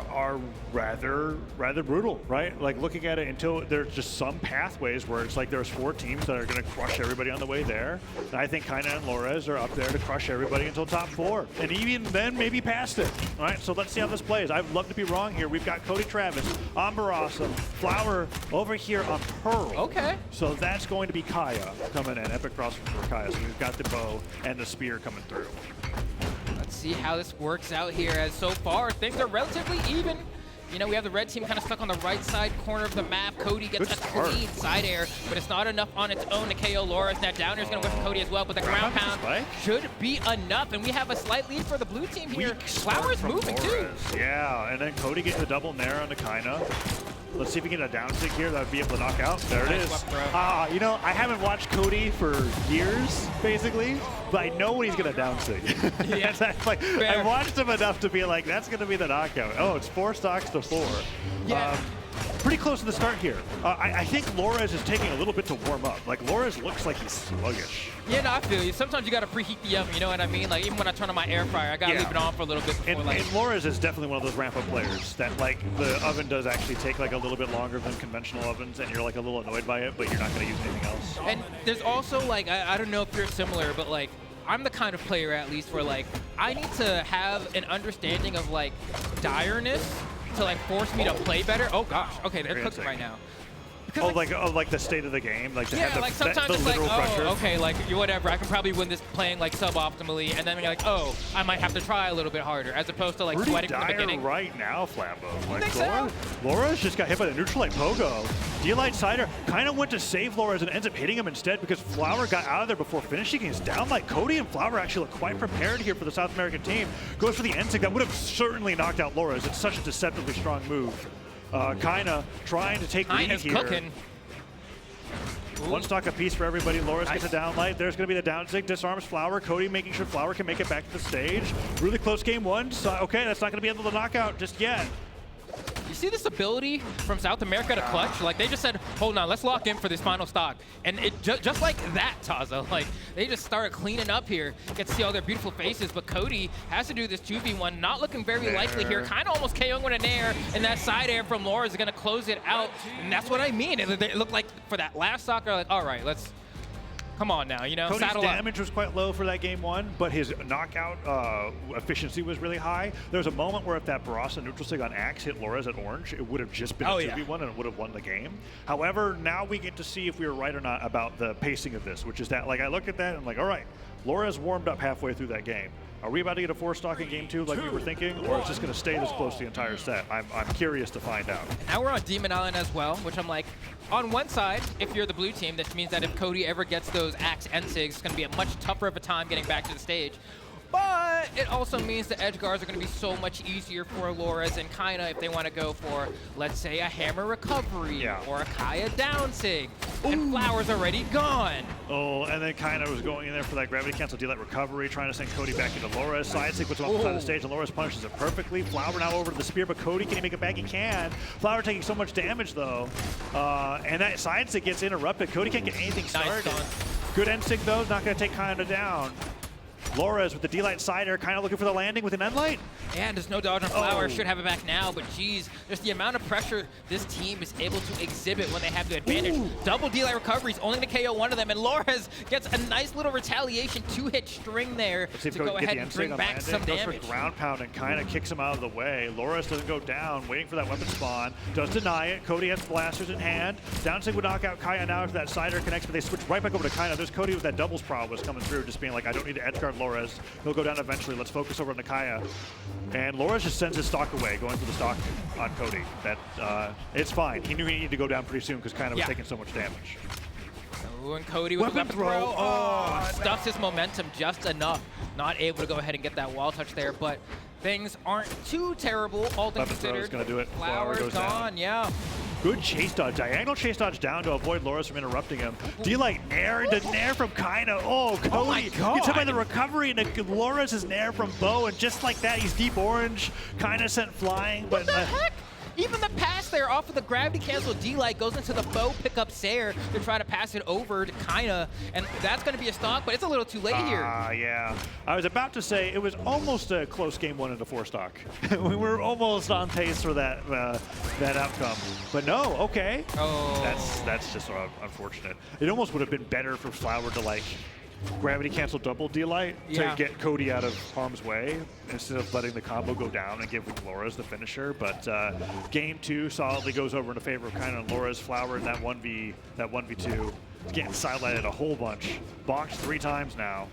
are rather brutal, right? Like looking at it until there's just some pathways where it's like there's 4 teams that are going to crush everybody on the way there. And I think Kyna and Lores are up there to crush everybody until top 4, and even then maybe past it. All right, so let's see how this plays. I'd love to be wrong here. We've got Cody Travis on Barasa, Flower over here on Pearl. Okay. So that's going to be Kaya coming in. Epic cross for Kaya. So we've got the bow and the spear coming through. Let's see how this works out here, as so far things are relatively even. You know, we have the red team kind of stuck on the right side corner of the map. Cody gets a clean side air, but it's not enough on its own to KO Lores. Now down air's going to whip Cody as well, but the ground pound should be enough, and we have a slight lead for the blue team here. Flower's moving too. Yeah, and then Cody getting the double nair onto Kyna. Let's see if we can get a down stick here that would be able to knock out. There it is. You know, I haven't watched Cody for years, basically, but I know when he's going to down stick. Yeah. Like, I watched him enough to be like, that's going to be the knockout. Oh, it's 4 stocks to 4. Yeah. Pretty close to the start here. I think Lores is taking a little bit to warm up. Like, Lores looks like he's sluggish. Yeah, no, I feel you. Sometimes you got to preheat the oven, you know what I mean? Like, even when I turn on my air fryer, I got to leave it on for a little bit before, and Lores is definitely one of those ramp-up players that, like, the oven does actually take, like, a little bit longer than conventional ovens, and you're, like, a little annoyed by it, but you're not going to use anything else. And there's also, like, I don't know if you're similar, but, like, I'm the kind of player, at least, where, like, I need to have an understanding of, like, direness to, like, force me to play better. Oh, gosh. Okay, they're cooking right now. Because like the state of the game, like to have the, like sometimes the it's like, pressure. oh, okay, like whatever, I can probably win this playing like suboptimally, and then you're like, oh, I might have to try a little bit harder, as opposed to like sweating from the beginning. Right now, Flambo. Like so? Laura's just got hit by the neutral light pogo. D-Light Cider kind of went to save Lores and ends up hitting him instead because Flower got out of there before finishing his down. Like Cody and Flower actually look quite prepared here for the South American team. Goes for the N-Sig. That would have certainly knocked out Lores. It's such a deceptively strong move. Kyna trying to take lead here. Cooking. Ooh. 1 stock apiece for everybody. Lores gets a down light. There's going to be the down sig. Disarms Flower. Cody making sure Flower can make it back to the stage. Really close game 1. So, okay, that's not going to be able to knock out just yet. You see this ability from South America to clutch? Like, they just said, hold on, let's lock in for this final stock. And it just like that, Taza, like, they just started cleaning up here. Get to see all their beautiful faces, but Cody has to do this 2v1, not looking very likely here. Kind of almost KOing with an air, and that side air from Lores is going to close it out. And that's what I mean. It looked like for that last stock, they're like, all right, let's... Come on now, you know, Cody's saddle damage was quite low for that game 1, but his knockout efficiency was really high. There was a moment where if that Barasa neutral sig on Axe hit Lores at orange, it would have just been a 2v1 and it would have won the game. However, now we get to see if we were right or not about the pacing of this, which is that, like, I look at that and I'm like, all right, Lores warmed up halfway through that game. Are we about to get a 4 stock in game 2 like we were thinking, or is this going to stay this close the entire set? I'm curious to find out. Now we're on Demon Island as well, which I'm like, on one side, if you're the blue team, that means that if Cody ever gets those Axe N-Sigs, it's going to be a much tougher of a time getting back to the stage. But it also means the edge guards are going to be so much easier for Lores and Kyna if they want to go for, let's say, a hammer recovery or a Kaya down sig. And Flower's already gone. Oh, and then Kyna was going in there for that gravity cancel D-Light recovery, trying to send Cody back into Lores. Side sig puts him off the side of the stage, and Lores punishes it perfectly. Flower now over to the spear, but Cody, can he make it back? He can. Flower taking so much damage, though. And that side sig gets interrupted. Cody can't get anything started. Good N-Sig, though, not going to take Kyna down. Lores with the D-Light side air, kind of looking for the landing with an N-Light. And there's no dodge on Flower. Should have it back now, but geez, just the amount of pressure this team is able to exhibit when they have the advantage. Double D-Light recoveries, only to KO 1 of them, and Lores gets a nice little retaliation 2-hit string there to go ahead and bring back some damage. Goes for ground pound and kind of kicks him out of the way. Lores doesn't go down, waiting for that weapon spawn. Does deny it. Cody has blasters in hand. Downsig would knock out Kaya now if that side air connects, but they switch right back over to Kyna. There's Cody with that doubles prowess coming through, just being like, I don't need to edge guard Lores. He'll go down eventually. Let's focus over on the Kaya. And Lores just sends his stock away, going for the stock on Cody. That it's fine. He knew he needed to go down pretty soon because Kyna was taking so much damage. Oh, and Cody with weapon throw. Stuffs his momentum just enough. Not able to go ahead and get that wall touch there, but things aren't too terrible, all things considered. Weapon throw is going to do it. Flower's gone, Good chase dodge, diagonal chase dodge down to avoid Lores from interrupting him. D-Light nair into nair from Kyna. Oh, Cody gets hit by the recovery, and Lores is nair from Bo, and just like that, he's deep orange. Kyna sent flying. What the heck? Even the pass there off of the gravity cancel D-Light goes into the bow pickup Sayer to try to pass it over to Kyna, and that's going to be a stock, but it's a little too late here. Yeah. I was about to say it was almost a close game 1 into 4 stock. We were almost on pace for that that outcome, but no. Okay. Oh. That's just unfortunate. It almost would have been better for Flower to like gravity cancel double D-Light to get Cody out of harm's way instead of letting the combo go down and give Lores the finisher. But game 2 solidly goes over in favor of Kyna and Lores. Flower in that 1v2 getting sidelighted a whole bunch. Boxed 3 times now.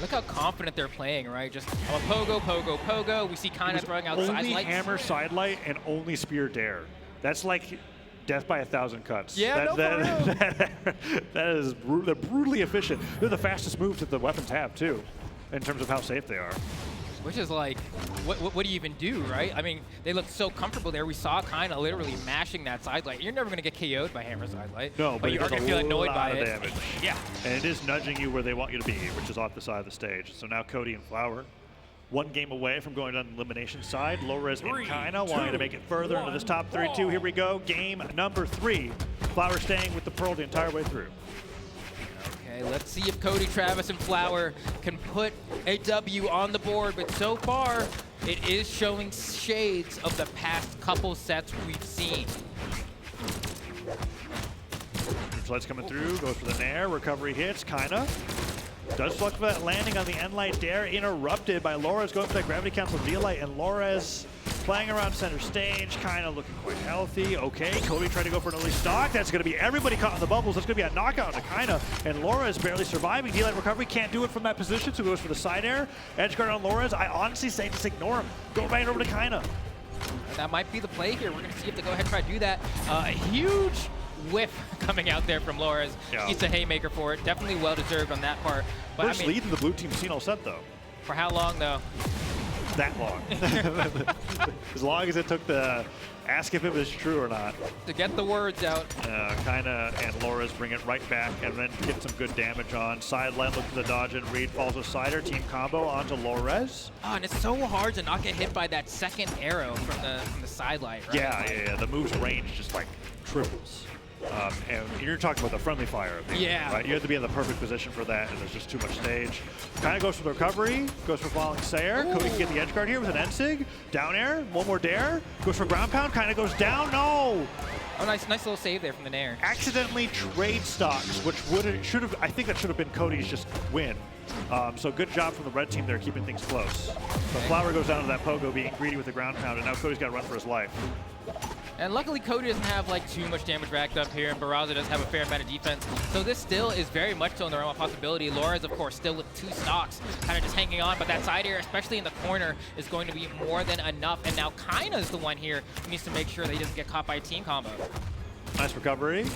Look how confident they're playing, right? Just a pogo, pogo, pogo. We see Kyna throwing out side only lights. hammer sidelight and only spear dare. That's like death by 1,000 cuts. Yeah, that is they're brutally efficient. They're the fastest moves that the weapons have too, in terms of how safe they are. Which is like, what do you even do, right? I mean, they looked so comfortable there. We saw Kyna literally mashing that sidelight. You're never going to get KO'd by hammer sidelight. No, but you are going to feel annoyed by it. Damage. Yeah. And it is nudging you where they want you to be, which is off the side of the stage. So now Cody and Flower, 1 game away from going down the elimination side. Lores and Kyna wanting to make it further into this top 32. Here we go. Game number 3. Flower staying with the Pearl the entire way through. Okay, let's see if Cody Travis and Flower can put a W on the board, but so far it is showing shades of the past couple sets we've seen. Lights coming through, goes for the nair, recovery hits, Kyna. Does flush for that landing on the N-Light Dare, interrupted by Lores going for that gravity cancel D-Light, and Lores playing around center stage, Kyna looking quite healthy. Okay, Cody trying to go for an early stock. That's going to be everybody caught in the bubbles. That's going to be a knockout to Kyna, and Lores barely surviving. D-Light recovery, can't do it from that position, so goes for the side air. Edge guard on Lores. I honestly say just ignore him. Go right over to Kyna. That might be the play here. We're going to see if they go ahead and try to do that. A huge whiff coming out there from Lores. Yeah. He's a haymaker for it. Definitely well-deserved on that part. But First lead in the blue team seen all set, though. For how long, though? That long. As long as it took the ask if it was true or not. To get the words out. Kyna and Lores bring it right back and then get some good damage on. Sideline, look for the dodge, and Reed falls with Cider. Team combo onto Lores. Oh, and it's so hard to not get hit by that second arrow from the sidelight, right? Yeah. The move's range just like triples. And you're talking about the friendly fire. Yeah. Right? You have to be in the perfect position for that, and there's just too much stage. Kyna goes for the recovery, goes for falling Sayer. Ooh. Cody can get the edge guard here with an N-Sig. Down air, one more dare. Goes for ground pound, Kyna goes down, no! Oh, nice little save there from the nair. Accidentally trade stocks, which should have, I think that should have been Cody's just win. So good job from the red team there, keeping things close. But Flower goes down to that pogo, being greedy with the ground pound, and now Cody's got to run for his life. And luckily, Cody doesn't have like too much damage racked up here, and Barraza does have a fair amount of defense. So this still is very much so in the realm of possibility. Lores, of course, still with 2 stocks, kind of just hanging on. But that side air, especially in the corner, is going to be more than enough. And now Kyna is the one here who needs to make sure that he doesn't get caught by a team combo. Nice recovery.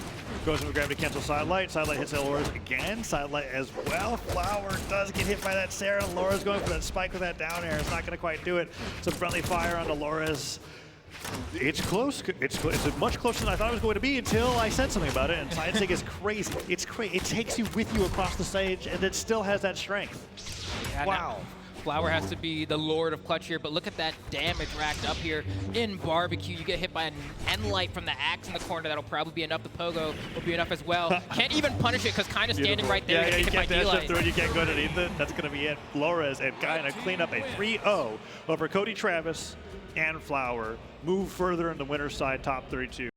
Goes into gravity cancel sidelight. Sidelight hits Lores again. Sidelight as well. Flower does get hit by that Sarah. Lores going for that spike with that down air. It's not going to quite do it. Some friendly fire onto Lores. It's close. It's much closer than I thought it was going to be until I said something about it. And Side Sig is crazy. It's crazy. It takes you with you across the stage, and it still has that strength. Yeah, wow. Flower has to be the lord of clutch here, but look at that damage racked up here in Barbecue. You get hit by an N-Light from the axe in the corner. That'll probably be enough. The pogo will be enough as well. Can't even punish it because Kyna's standing right there. Yeah, you hit can't by dash D-Light. through it. You can't go underneath it. That's going to be it. Lores and Kyna clean up a 3-0 over Cody Travis and Flower. Move further in the winner's side, top 32.